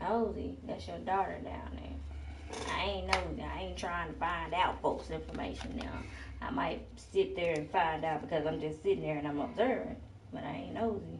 nosy. That's your daughter down there. I ain't nosy. I ain't trying to find out folks' information now. I might sit there and find out because I'm just sitting there and I'm observing, but I ain't nosy.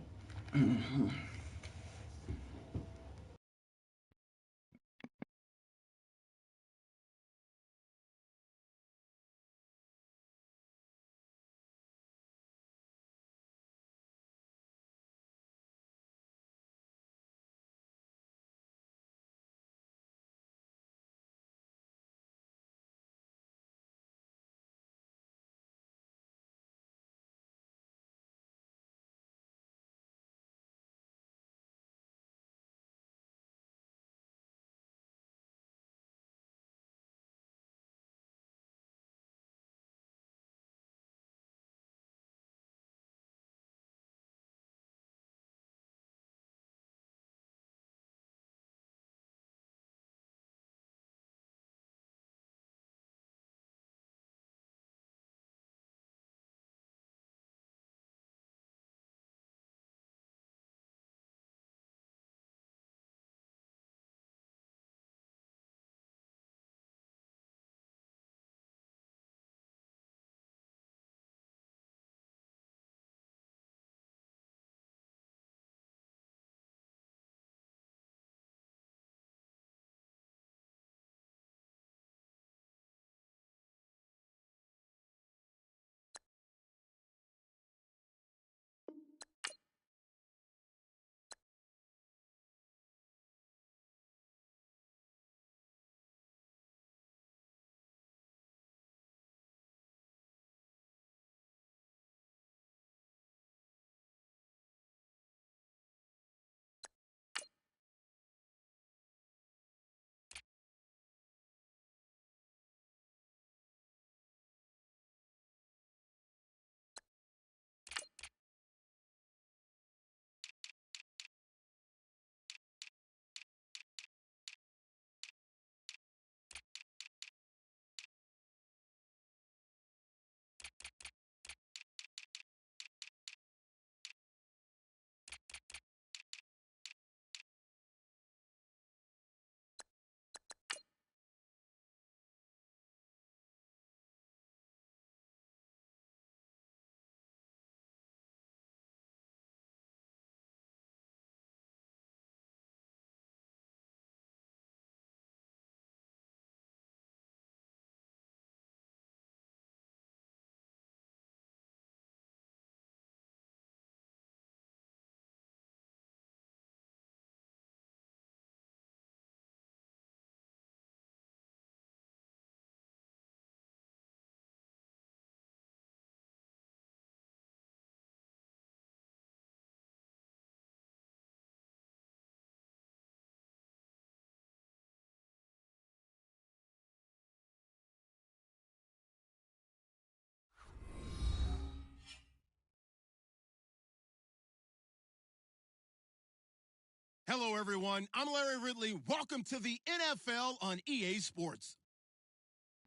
Hello, everyone. I'm Larry Ridley. Welcome to the NFL on EA Sports.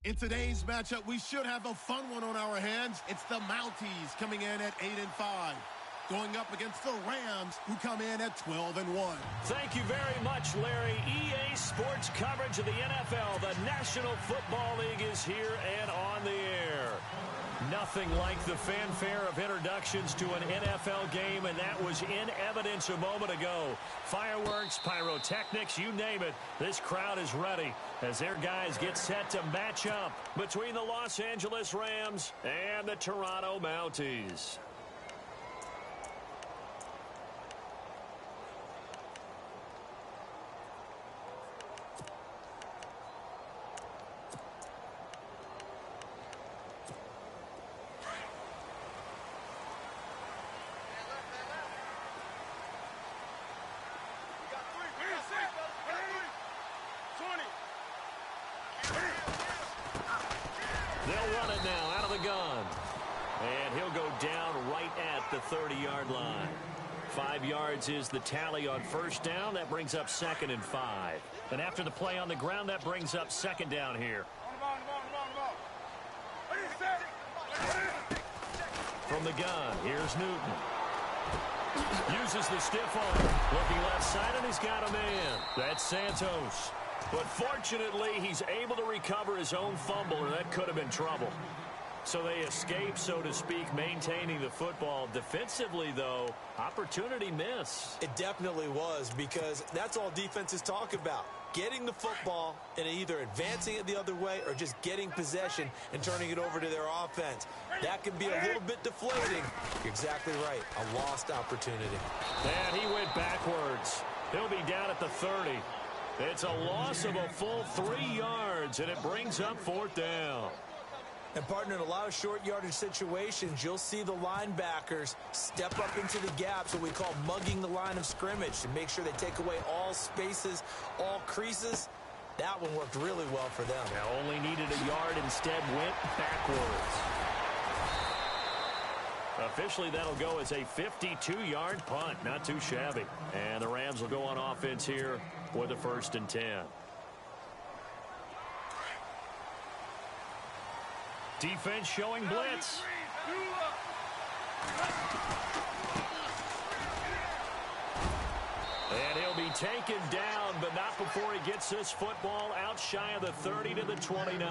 In today's matchup, we should have a fun one on our hands. It's the Mounties coming in at 8-5, going up against the Rams, who come in at 12-1. Thank you very much, Larry. EA Sports coverage of the NFL. The National Football League is here and on the air. Nothing like the fanfare of introductions to an NFL game, and that was in evidence a moment ago. Fireworks, pyrotechnics, you name it. This crowd is ready as their guys get set to match up between the Los Angeles Rams and the Toronto Mounties. They'll run it now out of the gun. And he'll go down right at the 30-yard line. 5 yards is the tally on first down. That brings up 2nd and 5. And after the play on the ground, that brings up 2nd down here. From the gun, here's Newton. Uses the stiff arm. Looking left side, and he's got a man. That's Santos. But fortunately, he's able to recover his own fumble, or that could have been trouble. So they escape, so to speak, maintaining the football. Defensively, though, opportunity miss. It definitely was, because that's all defenses talk about. Getting the football and either advancing it the other way or just getting possession and turning it over to their offense. That can be a little bit deflating. You're exactly right. A lost opportunity. And he went backwards. He'll be down at the 30. It's a loss of a full 3 yards, and it brings up 4th down. And, partner, in a lot of short yardage situations, you'll see the linebackers step up into the gaps, what we call mugging the line of scrimmage, to make sure they take away all spaces, all creases. That one worked really well for them. Now only needed a yard, instead went backwards. Officially, that'll go as a 52-yard punt. Not too shabby. And the Rams will go on offense here with a 1st and 10. Defense showing blitz. And he'll be taken down, but not before he gets this football out shy of the 30 to the 29.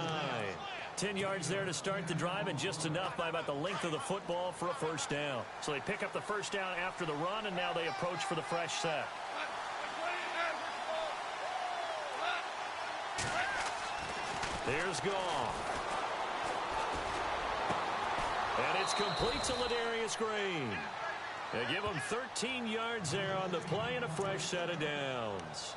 10 yards there to start the drive, and just enough by about the length of the football for a 1st down. So they pick up the 1st down after the run, and now they approach for the fresh set. Here's Gall. And it's complete to Ladarius Green. They give him 13 yards there on the play and a fresh set of downs.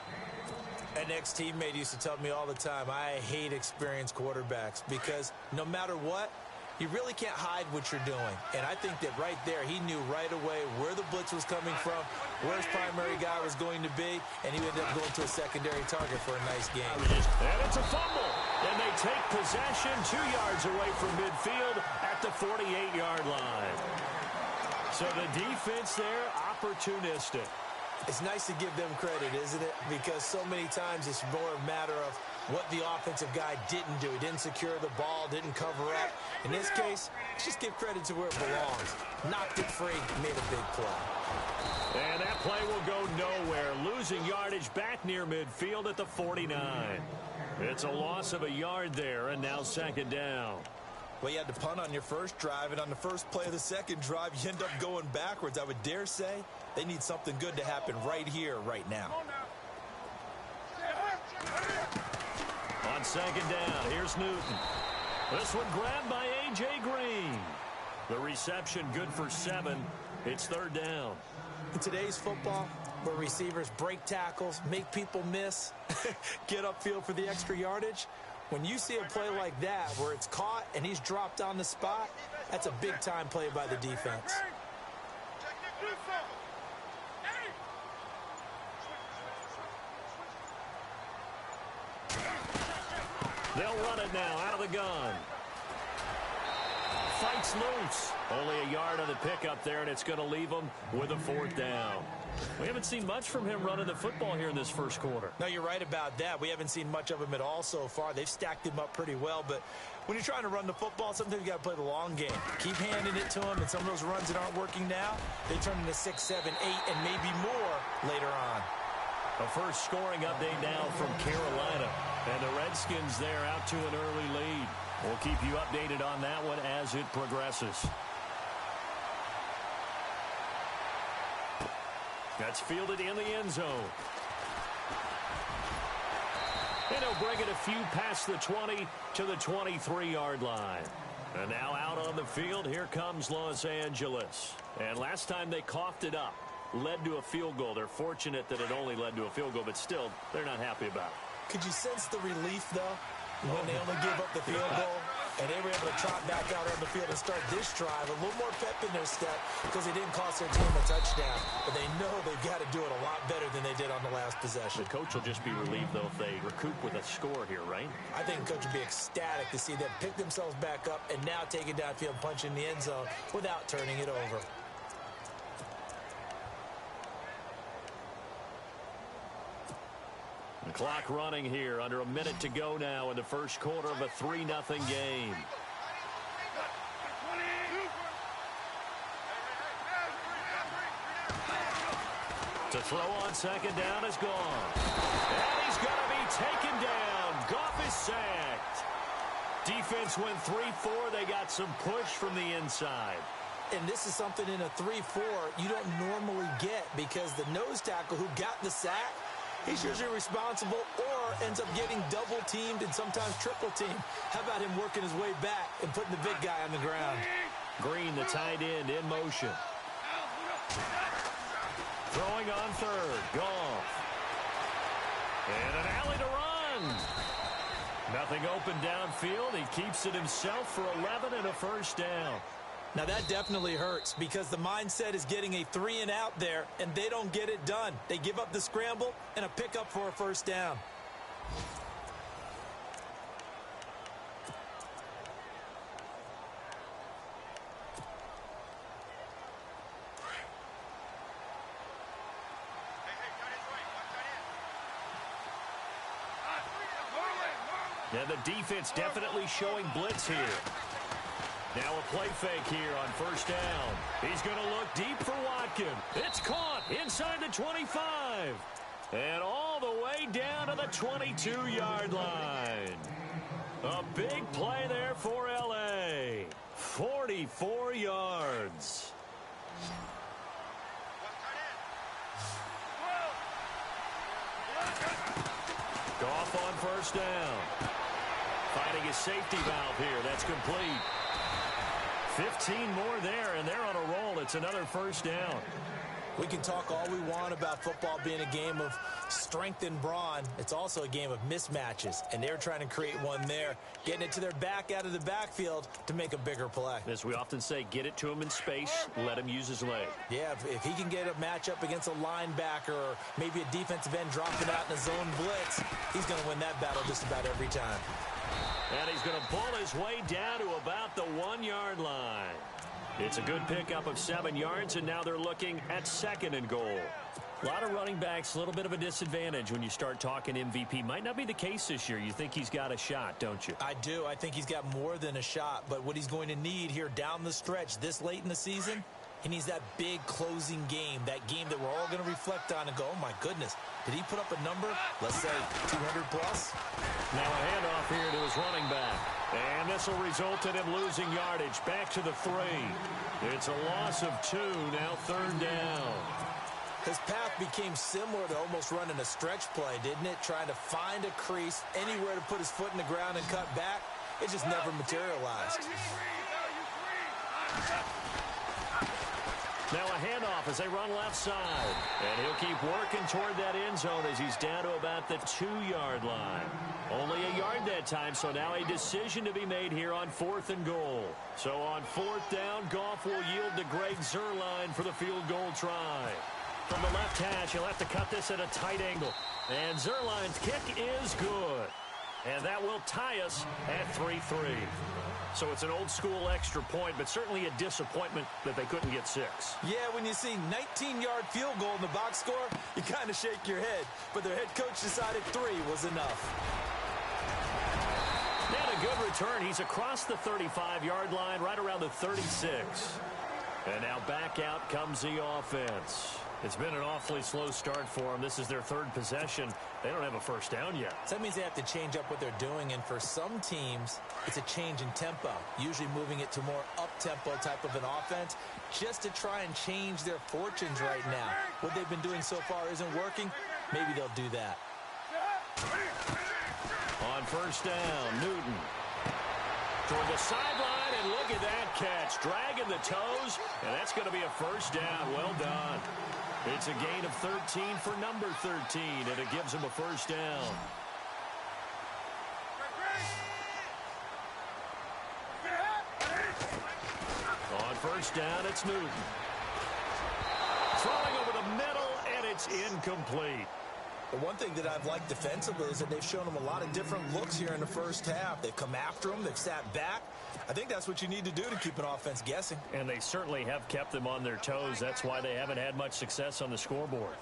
An ex-teammate used to tell me all the time, I hate experienced quarterbacks, because no matter what, you really can't hide what you're doing. And I think that right there, he knew right away where the blitz was coming from, where his primary guy was going to be, and he ended up going to a secondary target for a nice game. And it's a fumble. And they take possession 2 yards away from midfield at the 48-yard line. So the defense there, opportunistic. It's nice to give them credit, isn't it? Because so many times it's more a matter of what the offensive guy didn't do. He didn't secure the ball, didn't cover up. In this case, let's just give credit to where it belongs. Knocked it free, made a big play. And that play will go nowhere. Losing yardage back near midfield at the 49. It's a loss of a yard there, and now 2nd down. Well, you had to punt on your first drive, and on the first play of the second drive, you end up going backwards. I would dare say they need something good to happen right here, right now. On 2nd down, here's Newton. This one grabbed by A.J. Green. The reception good for 7. It's 3rd down. In today's football, where receivers break tackles, make people miss, get upfield for the extra yardage, when you see a play like that where it's caught and he's dropped on the spot, that's a big-time play by the defense. They'll run it now out of the gun. Fights loose. Only a yard on the pickup there, and it's going to leave him with a 4th down. We haven't seen much from him running the football here in this first quarter. No, you're right about that. We haven't seen much of him at all so far. They've stacked him up pretty well, but when you're trying to run the football, sometimes you got to play the long game. Keep handing it to him, and some of those runs that aren't working now, they turn into 6, 7, 8, and maybe more later on. A first scoring update now from Carolina. And the Redskins there out to an early lead. We'll keep you updated on that one as it progresses. That's fielded in the end zone. And he'll bring it a few past the 20 to the 23-yard line. And now out on the field, here comes Los Angeles. And last time they coughed it up, led to a field goal. They're fortunate that it only led to a field goal, but still, they're not happy about it. Could you sense the relief, though, when they only gave up the field goal and they were able to trot back out on the field and start this drive? A little more pep in their step because they didn't cost their team a touchdown, but they know they've got to do it a lot better than they did on the last possession. The coach will just be relieved, though, if they recoup with a score here, right? I think the coach would be ecstatic to see them pick themselves back up and now take it downfield, punch in the end zone without turning it over. The clock running here, under a minute to go now in the first quarter of a 3-0 game. To throw on second down is gone. And he's going to be taken down. Goff is sacked. Defense went 3-4. They got some push from the inside. And this is something in a 3-4 you don't normally get because the nose tackle who got the sack, he's usually responsible or ends up getting double-teamed and sometimes triple-teamed. How about him working his way back and putting the big guy on the ground? Green, the tight end, in motion. Throwing on third. Goff. And an alley to run. Nothing open downfield. He keeps it himself for 11 and a first down. Now that definitely hurts because the mindset is getting a 3-and-out there, and they don't get it done. They give up the scramble and a pickup for a first down. And the defense definitely showing blitz here. Now a play fake here on first down. He's going to look deep for Watkins. It's caught inside the 25. And all the way down to the 22-yard line. A big play there for L.A. 44 yards. Goff on first down. Finding his safety valve here. That's complete. 15 more there, and they're on a roll. It's another first down. We can talk all we want about football being a game of strength and brawn. It's also a game of mismatches, and they're trying to create one there, getting it to their back out of the backfield to make a bigger play. As we often say, get it to him in space, let him use his leg. Yeah, if he can get a matchup against a linebacker or maybe a defensive end dropping out in a zone blitz, he's going to win that battle just about every time. And he's going to pull his way down to about the 1-yard line. It's a good pickup of 7 yards, and now they're looking at second and goal. A lot of running backs, a little bit of a disadvantage when you start talking MVP. Might not be the case this year. You think he's got a shot, don't you? I do. I think he's got more than a shot. But what he's going to need here down the stretch this late in the season, he needs that big closing game, that game that we're all going to reflect on and go, oh, my goodness, did he put up a number, let's say, 200-plus? Now a handoff here to his running back. And this will result in him losing yardage. Back to the 3. It's a loss of 2, now third down. His path became similar to almost running a stretch play, didn't it? Trying to find a crease, anywhere to put his foot in the ground and cut back. It just never materialized. Now a handoff as they run left side. And he'll keep working toward that end zone as he's down to about the 2-yard line. Only a yard that time, so now a decision to be made here on 4th and goal. So on 4th down, Goff will yield to Greg Zuerlein for the field goal try. From the left hash, he'll have to cut this at a tight angle. And Zuerlein's kick is good. And that will tie us at 3-3. So it's an old-school extra point, but certainly a disappointment that they couldn't get 6. Yeah, when you see 19-yard field goal in the box score, you kind of shake your head. But their head coach decided 3 was enough. And a good return. He's across the 35-yard line, right around the 36. And now back out comes the offense. It's been an awfully slow start for them. This is their 3rd possession. They don't have a first down yet. So that means they have to change up what they're doing, and for some teams, it's a change in tempo, usually moving it to more up-tempo type of an offense, just to try and change their fortunes right now. What they've been doing so far isn't working. Maybe they'll do that. On first down, Newton. Toward the sideline, and look at that catch. Dragging the toes, and that's going to be a first down. Well done. It's a gain of 13 for number 13, and it gives him a first down. On first down, it's Newton. Throwing over the middle, and it's incomplete. The one thing that I've liked defensively is that they've shown them a lot of different looks here in the first half. They've come after them. They've sat back. I think that's what you need to do to keep an offense guessing. And they certainly have kept them on their toes. That's why they haven't had much success on the scoreboard.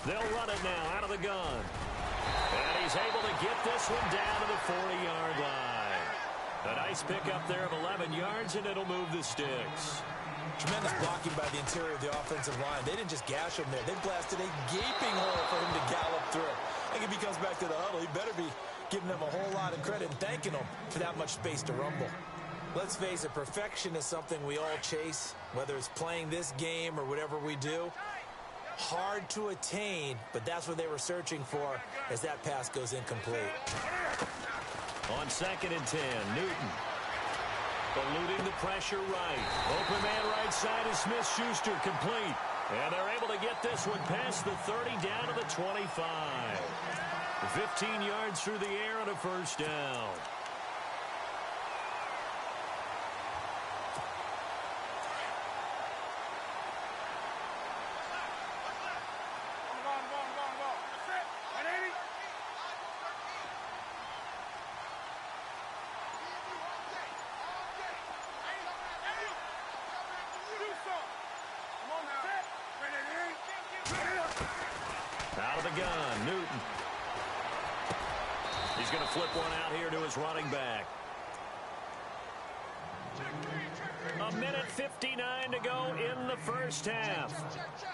They'll run it now out of the gun. And he's able to get this one down to the 40-yard line. A nice pickup there of 11 yards, and it'll move the sticks. Tremendous blocking by the interior of the offensive line. They didn't just gash him there. They blasted a gaping hole for him to gallop through. I think if he comes back to the huddle, he better be giving them a whole lot of credit and thanking them for that much space to rumble. Let's face it, perfection is something we all chase, whether it's playing this game or whatever we do. Hard to attain, but that's what they were searching for as that pass goes incomplete. On 2nd and 10, Newton. Eluding the pressure right. Open man right side is Smith-Schuster, complete. And they're able to get this one past the 30 down to the 25. 15 yards through the air and a first down. Out of the gun, Newton. He's going to flip one out here to his running back. 1:59 to go in the first half.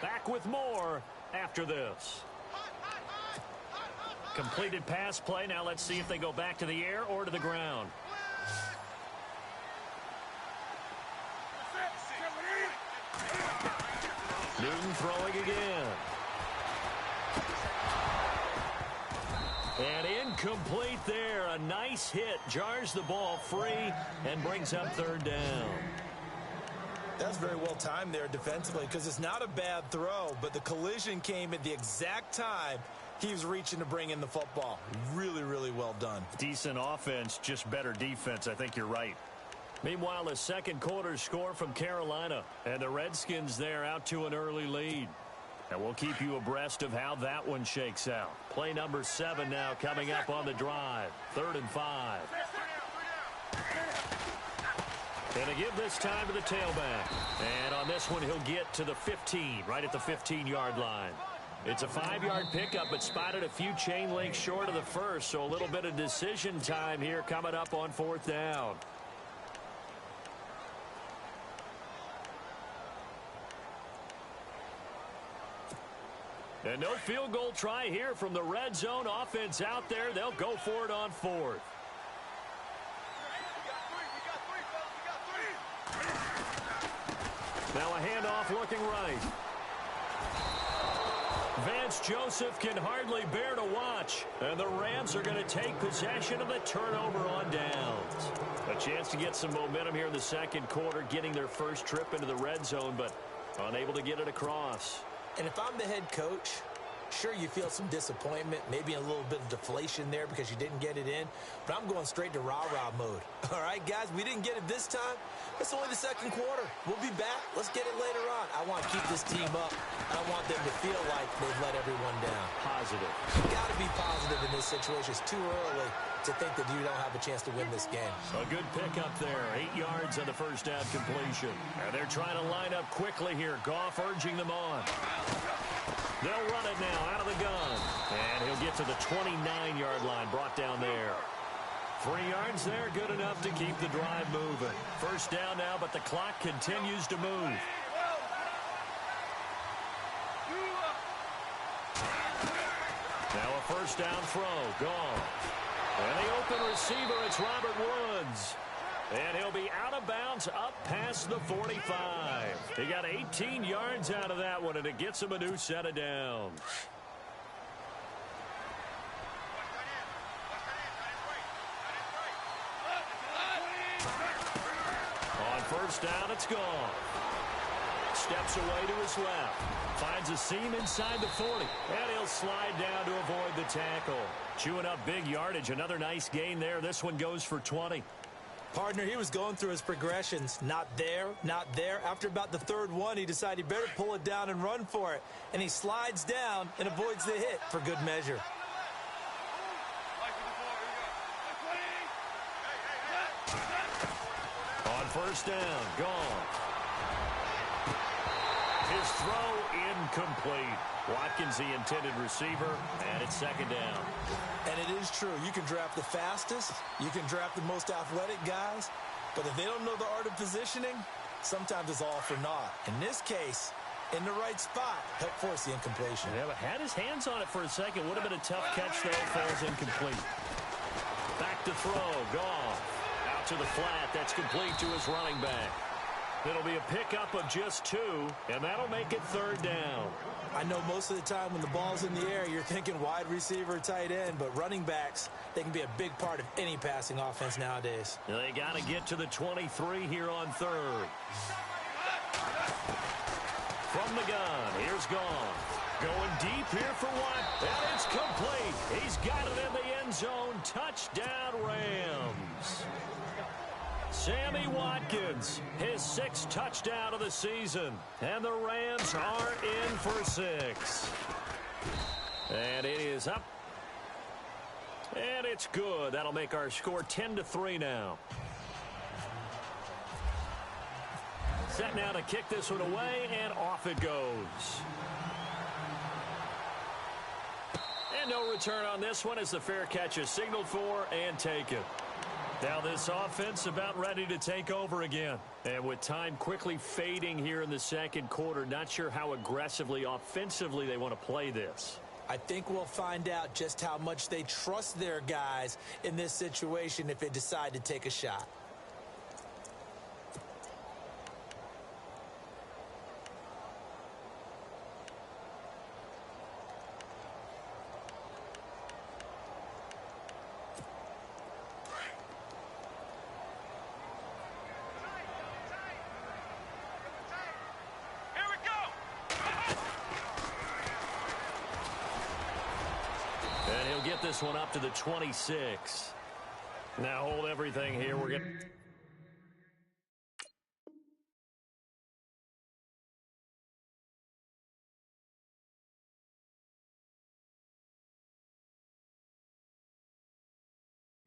Back with more after this. Completed pass play. Now let's see if they go back to the air or to the ground. Newton throwing again. And incomplete there. A nice hit. Jars the ball free and brings up 3rd down. That's very well timed there defensively because it's not a bad throw, but the collision came at the exact time he was reaching to bring in the football. Really, really well done. Decent offense, just better defense. I think you're right. Meanwhile, the second quarter score from Carolina, and the Redskins there out to an early lead. And we'll keep you abreast of how that one shakes out. Play number 7 now coming up on the drive. 3rd and 5. And to give this time to the tailback. And on this one, he'll get to the 15, right at the 15-yard line. It's a 5-yard pickup, but spotted a few chain links short of the first, so a little bit of decision time here coming up on 4th down. And no field goal try here from the red zone offense out there. They'll go for it on 4th. Now a handoff looking right. Vance Joseph can hardly bear to watch. And the Rams are going to take possession of the turnover on downs. A chance to get some momentum here in the second quarter, getting their first trip into the red zone, but unable to get it across. And if I'm the head coach, sure, you feel some disappointment, maybe a little bit of deflation there because you didn't get it in, but I'm going straight to rah-rah mode. All right, guys, we didn't get it this time. It's only the second quarter. We'll be back. Let's get it later on. I want to keep this team up. I don't want them to feel like they've let everyone down. Positive. You got to be positive in this situation. It's too early to think that you don't have a chance to win this game. A good pickup there. 8 yards on the first down completion. And they're trying to line up quickly here. Goff urging them on. They'll run it now out of the gun. And he'll get to the 29-yard line, brought down there. 3 yards there, good enough to keep the drive moving. First down now, but the clock continues to move. Now a first down throw, gone. And the open receiver, it's Robert Woods. And he'll be out of bounds up past the 45. He got 18 yards out of that one, and it gets him a new set of downs. On first down, it's gone. Steps away to his left. Finds a seam inside the 40. And he'll slide down to avoid the tackle. Chewing up big yardage. Another nice gain there. This one goes for 20. Partner, he was going through his progressions. Not there, not there. After about the third one, he decided he better pull it down and run for it. And he slides down and avoids the hit for good measure. On first down, gone. His throw incomplete. Watkins, the intended receiver, and it's second down. And it is true. You can draft the fastest. You can draft the most athletic guys. But if they don't know the art of positioning, sometimes it's all for naught. In this case, in the right spot, helped force the incompletion. Yeah, but had his hands on it for a second. Would have been a tough catch, though. Falls incomplete. Back to throw. Goff. Out to the flat. That's complete to his running back. It'll be a pickup of just 2, and that'll make it 3rd down. I know most of the time when the ball's in the air, you're thinking wide receiver, tight end, but running backs, they can be a big part of any passing offense nowadays. They got to get to the 23 here on 3rd. From the gun, here's Goff. Going deep here for Watt, and it's complete. He's got it in the end zone. Touchdown, Rams. Sammy Watkins, his 6th touchdown of the season. And the Rams are in for 6. And it is up. And it's good. That'll make our score 10-3 now. Set now to kick this one away, and off it goes. And no return on this one as the fair catch is signaled for and taken. Now this offense about ready to take over again. And with time quickly fading here in the second quarter, not sure how aggressively, offensively they want to play this. I think we'll find out just how much they trust their guys in this situation if they decide to take a shot. And he'll get this one up to the 26. Now hold everything here. We're going to...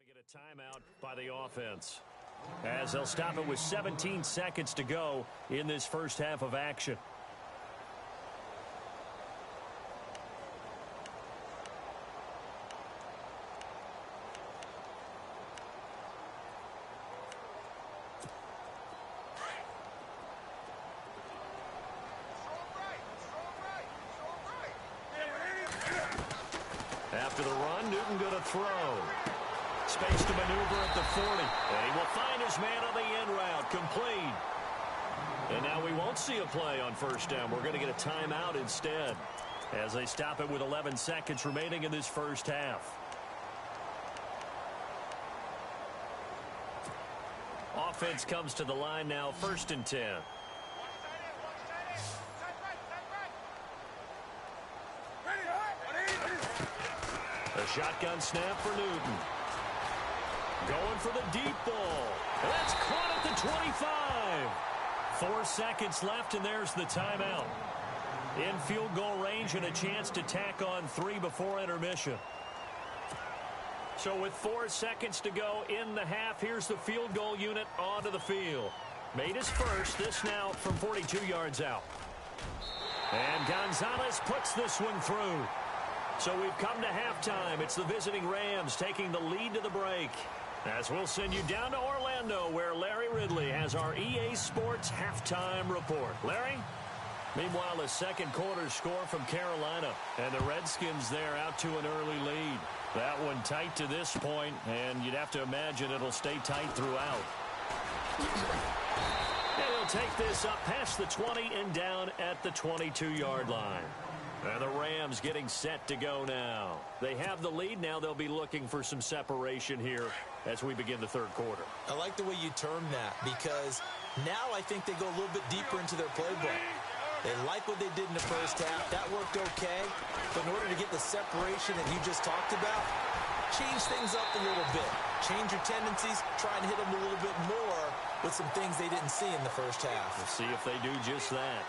get a timeout by the offense, as they'll stop it with 17 seconds to go in this first half of action. After the run, Newton going to throw. Space to maneuver at the 40. And he will find his man on the end route. Complete. And now we won't see a play on first down. We're going to get a timeout instead, as they stop it with 11 seconds remaining in this first half. Offense comes to the line now, 1st and 10. A shotgun snap for Newton. Going for the deep ball. That's caught at the 25. 4 seconds left, and there's the timeout. In field goal range and a chance to tack on 3 before intermission. So with 4 seconds to go in the half, here's the field goal unit onto the field. Made his first, this now from 42 yards out. And Gonzalez puts this one through. So we've come to halftime. It's the visiting Rams taking the lead to the break. As we'll send you down to Orlando, where Larry Ridley has our EA Sports halftime report. Larry? Meanwhile, a second quarter score from Carolina. And the Redskins there out to an early lead. That one tight to this point, and you'd have to imagine it'll stay tight throughout. And he'll take this up past the 20 and down at the 22-yard line. And the Rams getting set to go now. They have the lead. Now they'll be looking for some separation here as we begin the third quarter. I like the way you term that, because now I think they go a little bit deeper into their playbook. They like what they did in the first half. That worked okay. But in order to get the separation that you just talked about, change things up a little bit. Change your tendencies. Try and hit them a little bit more with some things they didn't see in the first half. We'll see if they do just that.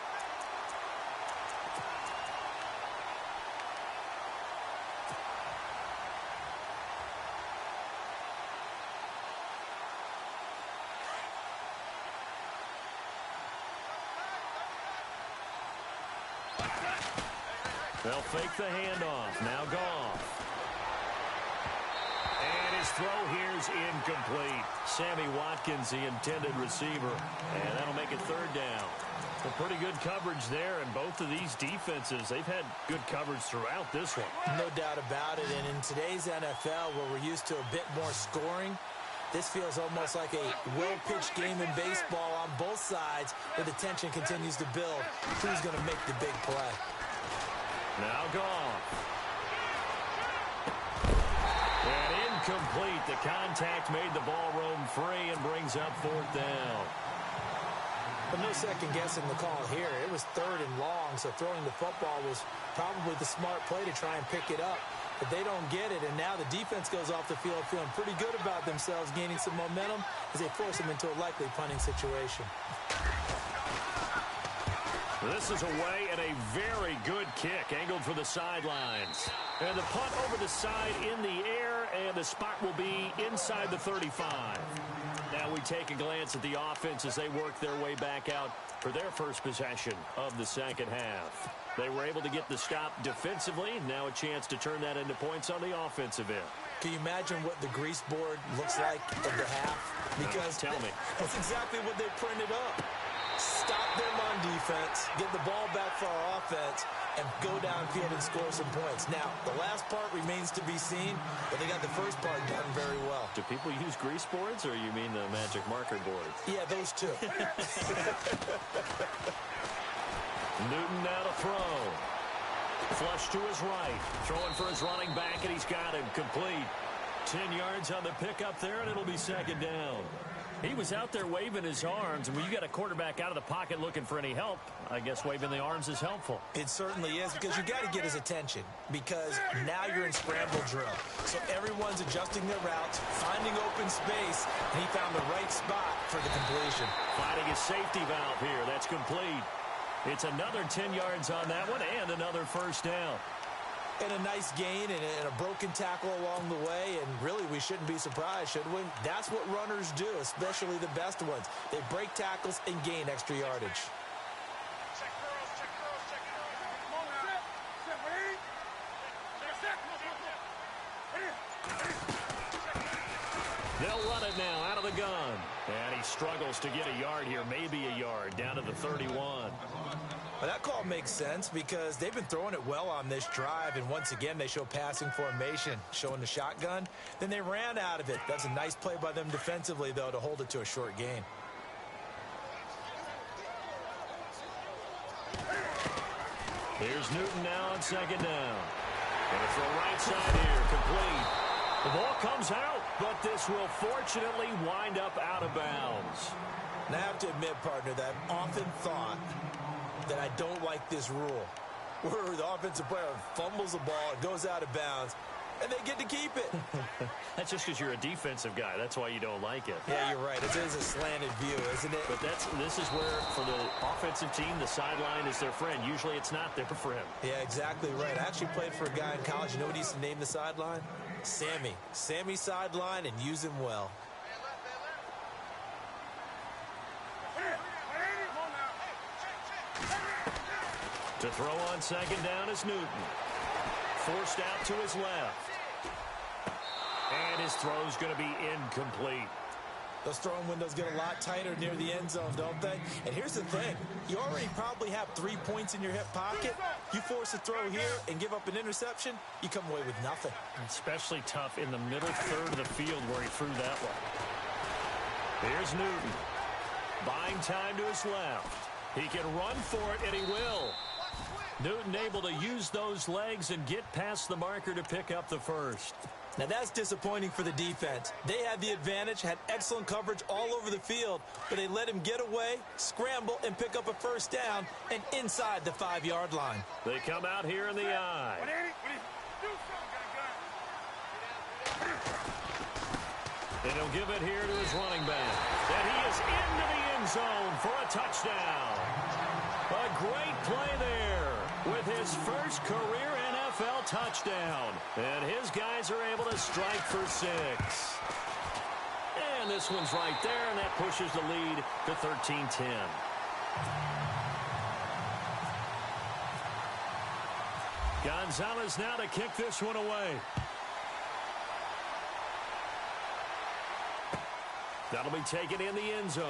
They'll fake the handoff. Now Goff. And his throw here's incomplete. Sammy Watkins, the intended receiver, and that'll make it third down. Well, pretty good coverage there, and both of these defenses, they've had good coverage throughout this one. No doubt about it, and in today's NFL, where we're used to a bit more scoring, this feels almost like a well-pitched game in baseball on both sides where the tension continues to build. Who's going to make the big play? Now gone. And incomplete. The contact made the ball roam free and brings up fourth down. But no second guessing the call here. It was third and long, so throwing the football was probably the smart play to try and pick it up. But they don't get it, and now the defense goes off the field feeling pretty good about themselves, gaining some momentum as they force them into a likely punting situation. This is away and a very good kick, angled for the sidelines. And the punt over the side in the air, and the spot will be inside the 35. Now we take a glance at the offense as they work their way back out for their first possession of the second half. They were able to get the stop defensively. Now a chance to turn that into points on the offensive end. Can you imagine what the grease board looks like at the half? Because tell me. That's exactly what they printed up. Stop them on defense, get the ball back for our offense, and go downfield and score some points. Now, the last part remains to be seen, but they got the first part done very well. Do people use grease boards, or you mean the magic marker boards? Yeah, those two. Newton now to throw. Flush to his right. Throwing for his running back, and he's got him complete. 10 yards on the pickup there, and it'll be second down. He was out there waving his arms, and when you got a quarterback out of the pocket looking for any help, I guess waving the arms is helpful. It certainly is, because you got to get his attention, because now you're in scramble drill. So everyone's adjusting their routes, finding open space, and he found the right spot for the completion. Finding his safety valve here. That's complete. It's another 10 yards on that one and another first down. And a nice gain and a broken tackle along the way, and really we shouldn't be surprised, should we? That's what runners do, especially the best ones. They break tackles and gain extra yardage. They'll run it now out of the gun. And he struggles to get a yard here, maybe a yard, down to the 31. Well, that call makes sense because they've been throwing it well on this drive, and once again they show passing formation, showing the shotgun. Then they ran out of it. That's a nice play by them defensively, though, to hold it to a short gain. Here's Newton now on second down. Gonna throw right side here, complete. The ball comes out, but this will fortunately wind up out of bounds. And I have to admit, partner, that I've often thought that I don't like this rule, where the offensive player fumbles the ball, it goes out of bounds, and they get to keep it. That's just because you're a defensive guy. That's why you don't like it. Yeah, you're right. It is a slanted view, isn't it? But this is where, for the offensive team, the sideline is their friend. Usually it's not there for him. Yeah, exactly right. I actually played for a guy in college. You know what he used to name the sideline? Sammy. Sammy sideline, and use him well. To throw on second down is Newton. Forced out to his left. And his throw's going to be incomplete. Those throwing windows get a lot tighter near the end zone, don't they? And here's the thing. You already probably have 3 points in your hip pocket. You force a throw here and give up an interception, you come away with nothing. Especially tough in the middle third of the field where he threw that one. Here's Newton. Buying time to his left. He can run for it, and he will. Newton able to use those legs and get past the marker to pick up the first. Now that's disappointing for the defense. They had the advantage, had excellent coverage all over the field, but they let him get away, scramble, and pick up a first down, and inside the 5-yard line. They come out here in the eye. And he'll give it here to his running back. And he is into the end zone for a touchdown. A great play there with his first career NFL touchdown. And his guys are able to strike for 6. And this one's right there, and that pushes the lead to 13-10. Gonzalez now to kick this one away. That'll be taken in the end zone.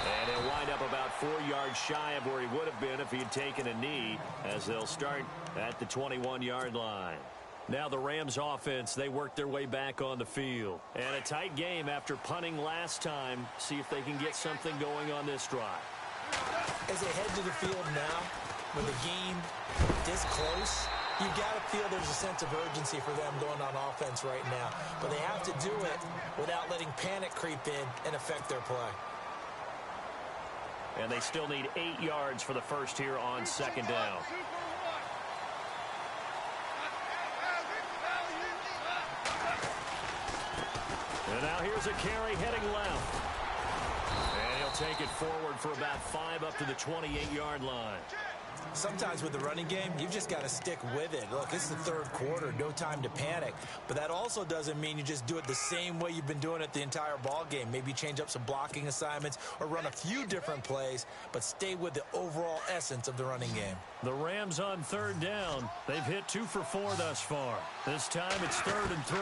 And he'll wind up about 4 yards shy of where he would have been if he had taken a knee, as they'll start at the 21-yard line. Now the Rams offense, they work their way back on the field. And a tight game after punting last time. See if they can get something going on this drive. As they head to the field now, with the game this close, you got to feel there's a sense of urgency for them going on offense right now. But they have to do it without letting panic creep in and affect their play. And they still need 8 yards for the first here on second down. And now here's a carry heading left. And he'll take it forward for about 5 up to the 28-yard line. Sometimes with the running game, you've just got to stick with it. Look, it's the third quarter, no time to panic. But that also doesn't mean you just do it the same way you've been doing it the entire ball game. Maybe change up some blocking assignments or run a few different plays, but stay with the overall essence of the running game. The Rams on third down. They've hit 2 for 4 thus far. This time it's 3rd and 3.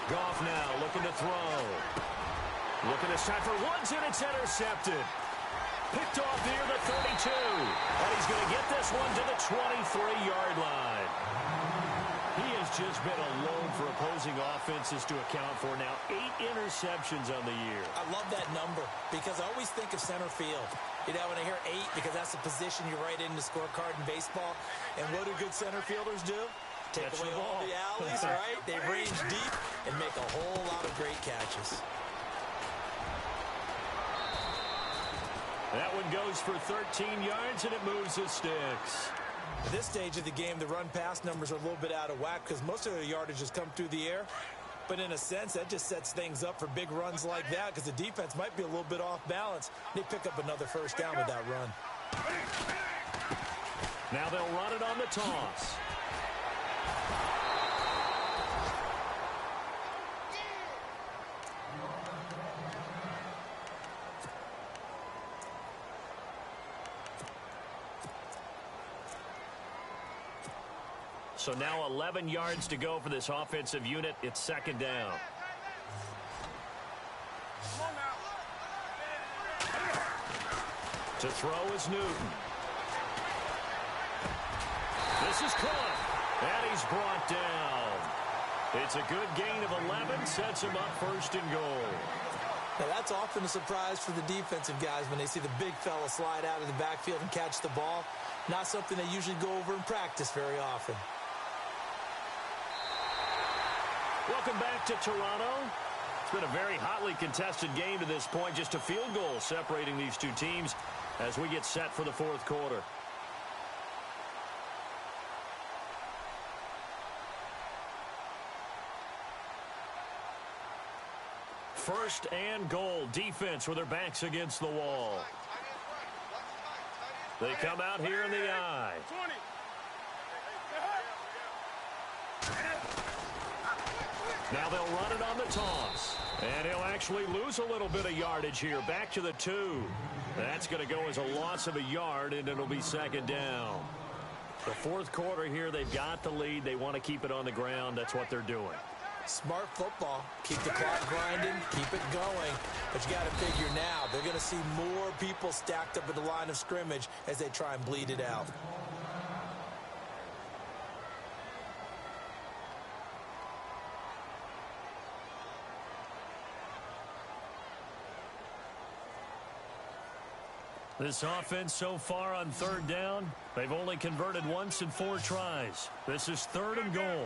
Goff now looking to throw. Looking this time for Woods, and it's intercepted. Picked off near the 32. And he's going to get this one to the 23-yard line. He has just been alone for opposing offenses to account for now 8 interceptions on the year. I love that number because I always think of center field. You know, when I hear 8, because that's the position you write in the scorecard in baseball. And what do good center fielders do? Take away all the alleys, right? They range deep and make a whole lot of great catches. That one goes for 13 yards, and it moves the sticks. At this stage of the game, the run-pass numbers are a little bit out of whack because most of the yardage has come through the air. But in a sense, that just sets things up for big runs like that because the defense might be a little bit off balance. They pick up another first down with that run. Now they'll run it on the toss. So now 11 yards to go for this offensive unit. It's second down. To throw is Newton. This is caught. And he's brought down. It's a good gain of 11. Sets him up 1st and goal. Now that's often a surprise for the defensive guys when they see the big fella slide out of the backfield and catch the ball. Not something they usually go over in practice very often. Welcome back to Toronto. It's been a very hotly contested game to this point. Just a field goal separating these two teams as we get set for the 4th quarter. First and goal. Defense with their backs against the wall. They come out here in the I. Now they'll run it on the toss. And he'll actually lose a little bit of yardage here. Back to the 2. That's going to go as a loss of a yard, and it'll be second down. The 4th quarter here, they've got the lead. They want to keep it on the ground. That's what they're doing. Smart football. Keep the clock grinding. Keep it going. But you got to figure now, they're going to see more people stacked up at the line of scrimmage as they try and bleed it out. This offense so far on third down, they've only converted once in 4 tries. This is 3rd and goal.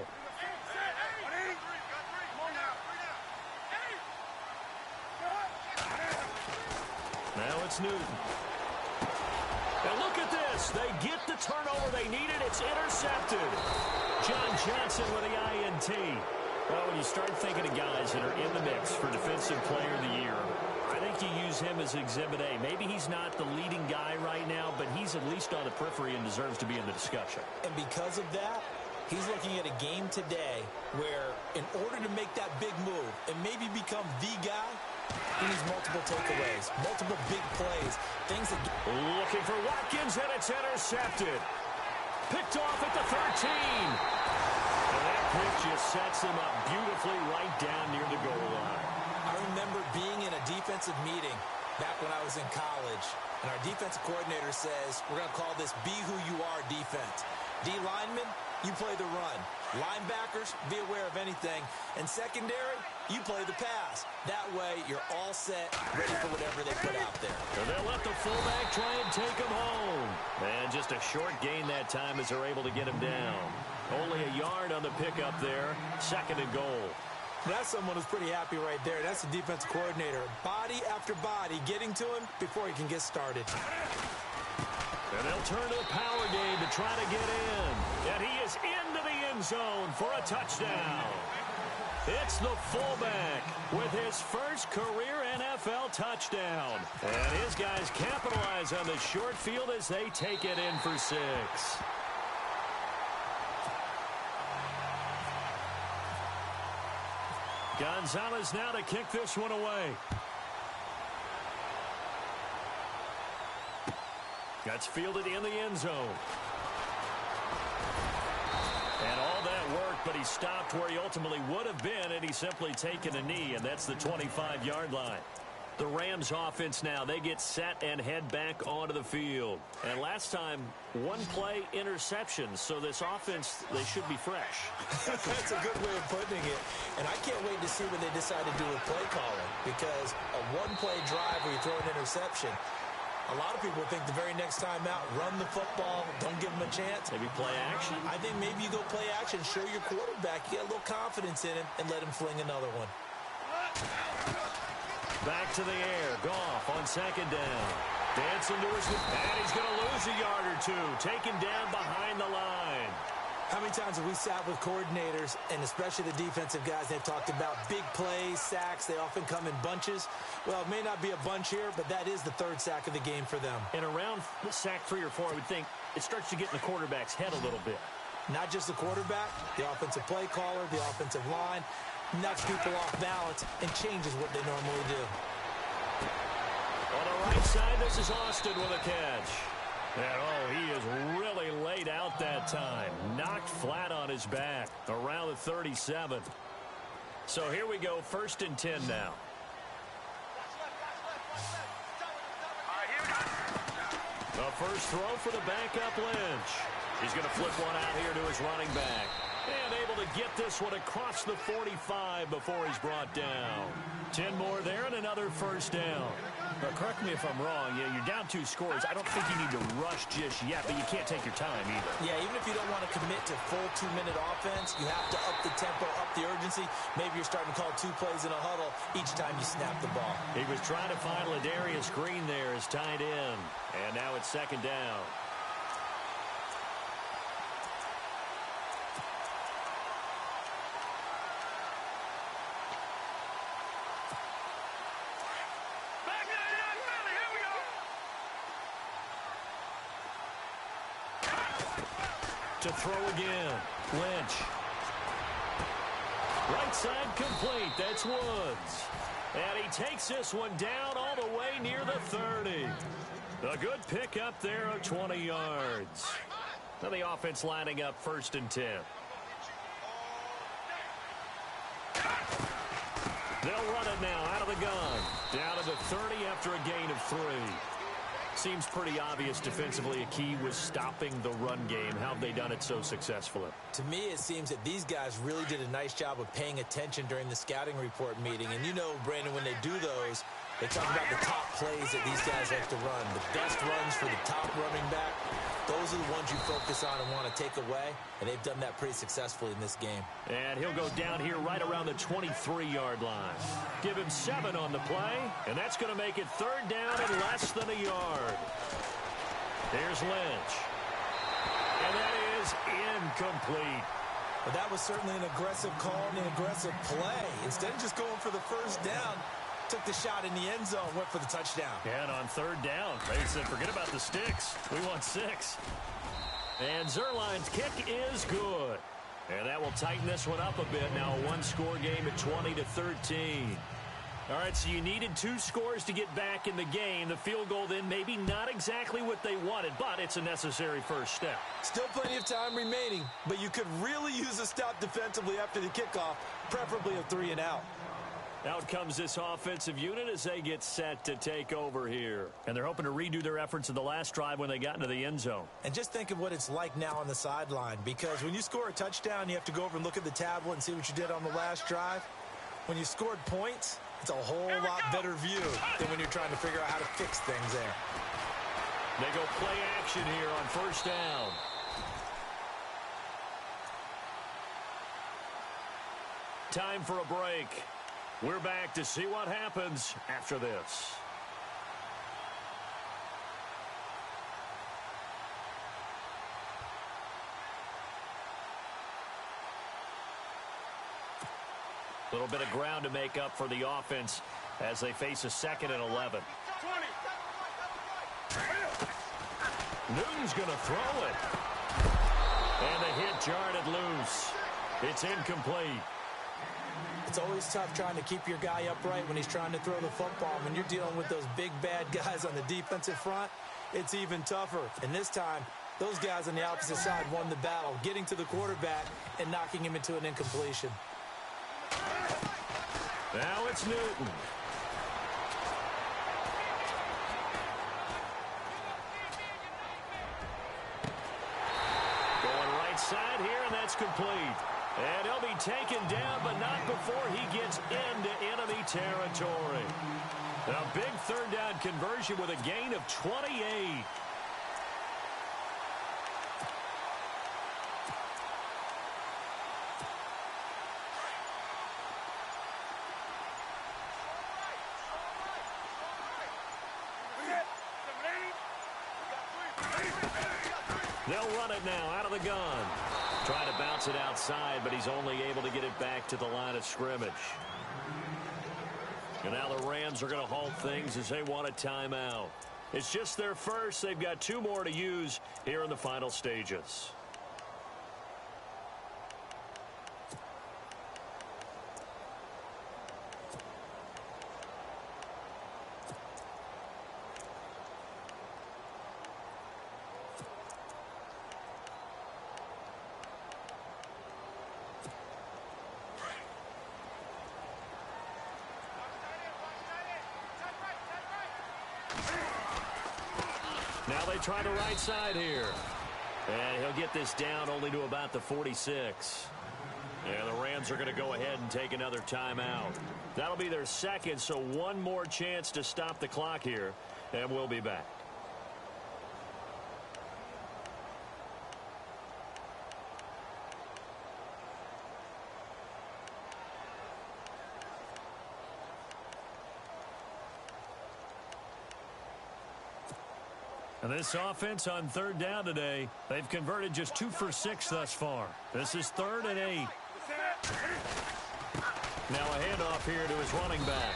Now it's Newton. And look at this. They get the turnover they needed. It's intercepted. John Johnson with the INT. Well, when you start thinking of guys that are in the mix for Defensive Player of the Year, I think you use him as Exhibit A. Maybe he's not the leading guy right now, but he's at least on the periphery and deserves to be in the discussion. And because of that, he's looking at a game today where in order to make that big move and maybe become the guy, he needs multiple takeaways, multiple big plays, things that... Looking for Watkins, and it's intercepted. Picked off at the 13. And that pitch just sets him up beautifully right down near the goal line. I remember being in a defensive meeting back when I was in college, and our defensive coordinator says, we're going to call this be who you are defense. D linemen, you play the run. Linebackers, be aware of anything. And secondary, you play the pass. That way, you're all set, ready for whatever they put out there. And they'll let the fullback try and take him home. And just a short gain that time as they're able to get him down. Only a yard on the pickup there. 2nd and goal. That's someone who's pretty happy right there. That's the defensive coordinator. Body after body getting to him before he can get started. And they'll turn to the power game to try to get in. And he is into the end zone for a touchdown. It's the fullback with his first career NFL touchdown. And his guys capitalize on the short field as they take it in for 6. Gonzalez now to kick this one away. That's fielded in the end zone. And all that worked, but he stopped where he ultimately would have been, and he's simply taken a knee, and that's the 25-yard line. The Rams offense now, they get set and head back onto the field. And last time, one play interception, so this offense, they should be fresh. That's a good way of putting it. And I can't wait to see what they decide to do with play calling, because a one-play drive where you throw an interception, a lot of people think the very next time out, run the football, don't give him a chance. Maybe play action? I think maybe you go play action, show your quarterback, you get a little confidence in him, and let him fling another one. Back to the air. Goff on 2nd down. Dancing to his... And he's going to lose a yard or two. Taken down behind the line. How many times have we sat with coordinators, and especially the defensive guys, they've talked about big plays, sacks. They often come in bunches. Well, it may not be a bunch here, but that is the 3rd sack of the game for them. And around sack 3 or 4, I would think it starts to get in the quarterback's head a little bit. Not just the quarterback, the offensive play caller, the offensive line, knocks people off balance and changes what they normally do. On the right side, this is Austin with a catch. And, oh, he is really laid out that time. Knocked flat on his back around the 37. So here we go, 1st and 10 now. The first throw for the backup Lynch. He's going to flip one out here to his running back. And able to get this one across the 45 before he's brought down. 10 more there and another 1st down. But correct me if I'm wrong. Yeah, you're down 2 scores. I don't think you need to rush just yet, but you can't take your time either. Yeah, even if you don't want to commit to full 2-minute offense, you have to up the tempo, up the urgency. Maybe you're starting to call 2 plays in a huddle each time you snap the ball. He was trying to find Ladarius Green there as tight end. And now it's 2nd down. To throw again. Lynch. Right side complete. That's Woods. And he takes this one down all the way near the 30. A good pick up there of 20 yards. Now the offense lining up 1st and 10. They'll run it now out of the gun. Down to the 30 after a gain of 3. Seems pretty obvious defensively a key was stopping the run game. How have they done it so successfully? To me, it seems that these guys really did a nice job of paying attention during the scouting report meeting. And you know, Brandon, when they do those, they talk about the top plays that these guys like to run. The best runs for the top running back. Those are the ones you focus on and want to take away. And they've done that pretty successfully in this game. And he'll go down here right around the 23-yard line. Give him 7 on the play. And that's going to make it 3rd down and less than a yard. Here's Lynch. And that is incomplete. But that was certainly an aggressive call and an aggressive play. Instead of just going for the 1st down, took the shot in the end zone, went for the touchdown. And on 3rd down, they said, forget about the sticks. We want 6. And Zerline's kick is good. And that will tighten this one up a bit. Now a 1-score game at 20-13. All right, so you needed 2 scores to get back in the game. The field goal then maybe not exactly what they wanted, but it's a necessary first step. Still plenty of time remaining, but you could really use a stop defensively after the kickoff, preferably a 3-and-out. Out comes this offensive unit as they get set to take over here. And they're hoping to redo their efforts in the last drive when they got into the end zone. And just think of what it's like now on the sideline, because when you score a touchdown, you have to go over and look at the tablet and see what you did on the last drive. When you scored points, it's a whole lot better view than when you're trying to figure out how to fix things there. They go play action here on first down. Time for a break. We're back to see what happens after this. A little bit of ground to make up for the offense as they face a 2nd and 11. Newton's going to throw it. And the hit jarred loose. It's incomplete. It's always tough trying to keep your guy upright when he's trying to throw the football. When you're dealing with those big, bad guys on the defensive front, it's even tougher. And this time, those guys on the opposite side won the battle, getting to the quarterback and knocking him into an incompletion. Now it's Newton. Going right side here, and that's complete. And he'll be taken down, but not before he gets into enemy territory. A big 3rd down conversion with a gain of 28. They'll run it now out of the gun. Trying to bounce it outside, but he's only able to get it back to the line of scrimmage. And now the Rams are going to halt things as they want a timeout. It's just their first. They've got 2 more to use here in the final stages. Now they try the right side here. And he'll get this down only to about the 46. And the Rams are going to go ahead and take another timeout. That'll be their 2nd, so 1 more chance to stop the clock here. And we'll be back. And this offense on 3rd down today, they've converted just 2 for 6 thus far. This is 3rd and 8. Now a handoff here to his running back.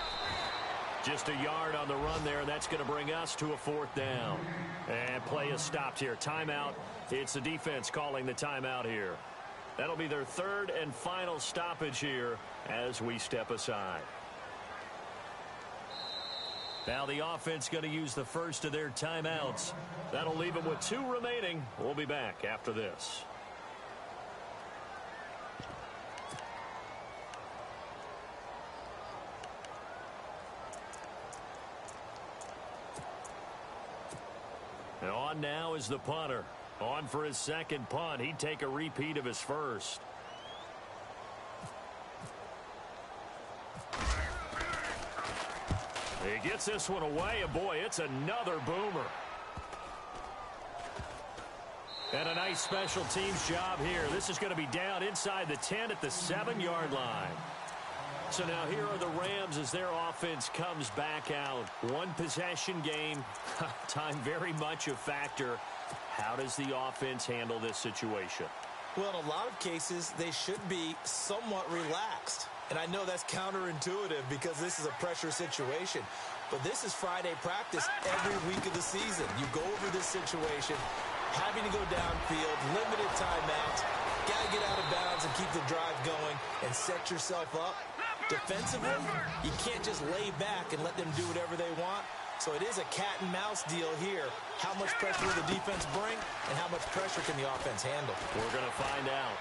Just a yard on the run there, and that's going to bring us to a 4th down. And play is stopped here. Timeout. It's the defense calling the timeout here. That'll be their 3rd and final stoppage here as we step aside. Now the offense going to use the first of their timeouts. That'll leave them with 2 remaining. We'll be back after this. And on now is the punter. On for his 2nd punt. He'd take a repeat of his first. He gets this one away, and boy, it's another boomer. And a nice special teams job here. This is going to be down inside the 10 at the 7-yard line. So now here are the Rams as their offense comes back out. 1 possession game. Time very much a factor. How does the offense handle this situation? Well, in a lot of cases, they should be somewhat relaxed. And I know that's counterintuitive because this is a pressure situation. But this is Friday practice every week of the season. You go over this situation, having to go downfield, limited timeouts, got to get out of bounds and keep the drive going and set yourself up Defensively, you can't just lay back and let them do whatever they want. So it is a cat and mouse deal here. How much pressure will the defense bring, and how much pressure can the offense handle? We're going to find out.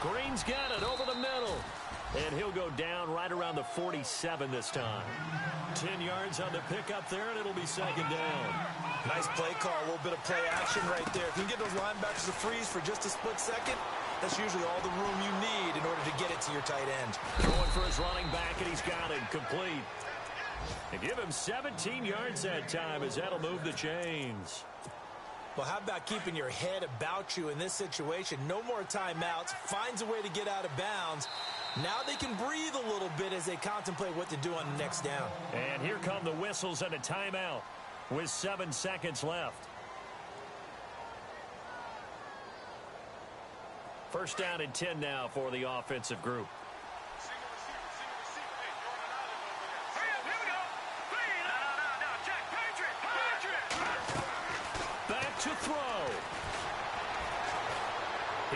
Green's got it over the middle. And he'll go down right around the 47 this time. 10 yards on the pickup there, and it'll be second down. Nice play call, a little bit of play action right there. If you can get those linebackers to freeze for just a split second, that's usually all the room you need in order to get it to your tight end. Going for his running back, and he's got it complete. And give him 17 yards that time, as that'll move the chains. Well, how about keeping your head about you in this situation? No more timeouts. Finds a way to get out of bounds. Now they can breathe a little bit as they contemplate what to do on the next down. And here come the whistles and a timeout with 7 seconds left. First down and 10 now for the offensive group. Back to throw.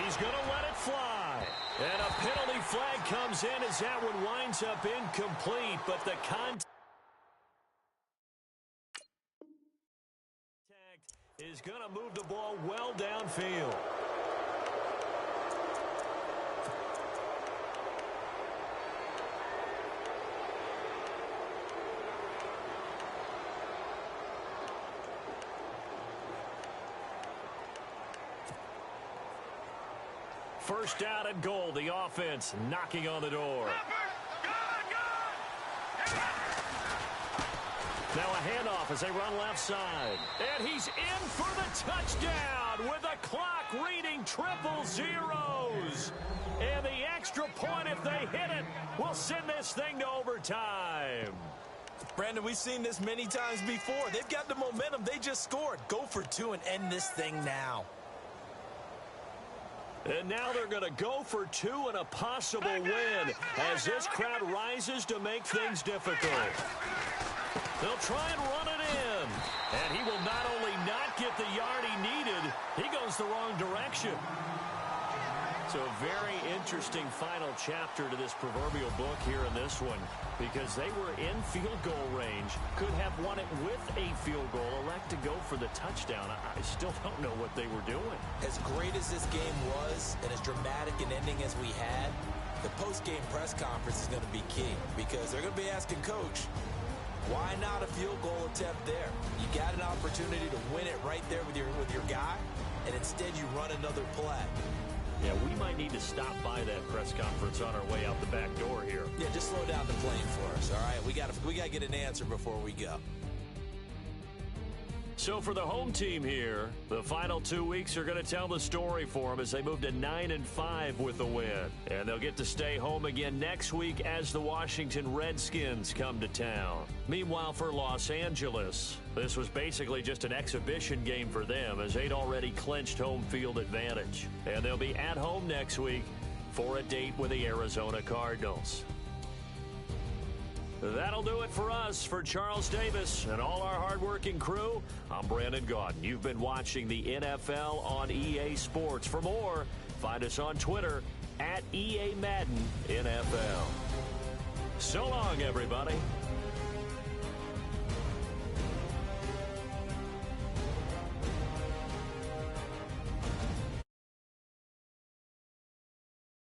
He's going to let it fly. And a penalty flag comes in as that one winds up incomplete, but the contact is going to move the ball well downfield. First down and goal, the offense knocking on the door. Now a handoff as they run left side. And he's in for the touchdown with the clock reading triple zeros. And the extra point, if they hit it, will send this thing to overtime. Brandon, we've seen this many times before. They've got the momentum. They just scored. Go for two and end this thing now. And now they're going to go for two and a possible win as this crowd rises to make things difficult. They'll try and run it in. And he will not only not get the yard he needed, he goes the wrong direction. So a very interesting final chapter to this proverbial book here in this one, because they were in field goal range, could have won it with a field goal, elect to go for the touchdown. I still don't know what they were doing. As great as this game was and as dramatic an ending as we had, the post-game press conference is going to be key, because they're going to be asking Coach, why not a field goal attempt there? You got an opportunity to win it right there with your guy, and instead you run another play. Yeah, we might need to stop by that press conference on our way out the back door here. Yeah, just slow down the plane for us, all right? We got to get an answer before we go. So for the home team here, the final 2 weeks are going to tell the story for them as they move to 9-5 with a win. And they'll get to stay home again next week as the Washington Redskins come to town. Meanwhile, for Los Angeles, this was basically just an exhibition game for them as they'd already clinched home field advantage. And they'll be at home next week for a date with the Arizona Cardinals. That'll do it for us. For Charles Davis and all our hardworking crew, I'm Brandon Gaudin. You've been watching the NFL on EA Sports. For more, find us on Twitter @EA Madden NFL. So long, everybody.